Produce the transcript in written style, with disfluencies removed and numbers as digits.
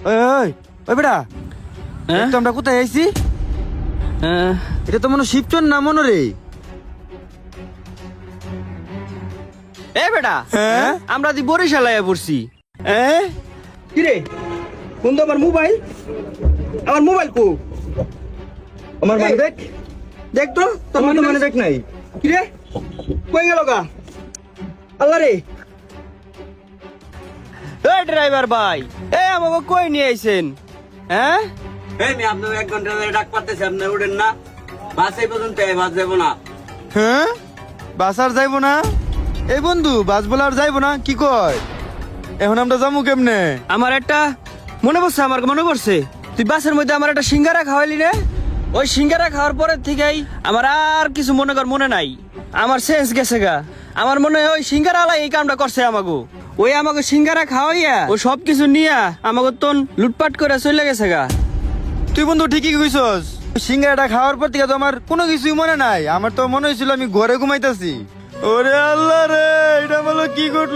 ওই ওই ওই বেটা, তো আমরা কোথায় আইছি? এটা তো মনে শিবচর না মনে রে। এ বেটা, হ্যাঁ? আমরা দি বরিশালায় পড়ছি। কিরে কোন তো আমার মোবাইল কো আমার মানে এই, দেখ, দেখ তো তোর আমার তো মানে মানে দেখ নাই। কিরে কই গেল গা আল্লাহ রে এ ড্রাইভার ভাই, এ আমাকে কই নিয়ে আইছেন? হ্যাঁ, এই মেয়ে, আপনি 1 ঘন্টা ধরে ডাক পারতেছি, আপনি উঠেন না। বাস এই পর্যন্ত, বাস যাবো না। হ্যাঁ, বাস আর যাইবো না? এই বন্ধু, বাস বলে আর যাইবো না? কি কয়? এখন আমরা যাবো কেমনে? আমার একটা মনে পড়ছে, আমার মনে পড়ছে, তুই বাসের মধ্যে আমার একটা সিঙ্গারা খাওয়াইলি রে। ওই সিঙ্গারা খাওয়ার পরের থেকেই আমার আর কিছু মনে নাই। আমার সেন্স গেছে গা। আমার মনে হয় ওই সিঙ্গারা আলাই এই কামটা করছে আমাকে। ওই আমাকে সিঙ্গারা খাওয়াইয়া ও সব কিছু নিয়া আমাকে তো লুটপাট করে চলে গেছে গা। তুই বন্ধু ঠিকই কইছস। সিঙ্গারাটা খাওয়ার পর থেকে তো আমার কোনো কিছুই মনে নাই। আমার তো মনে হয়েছিল আমি ঘরে ঘুমাইতেছি। ওরে আল্লাহ রে, এটা বলো কি ঘটলো?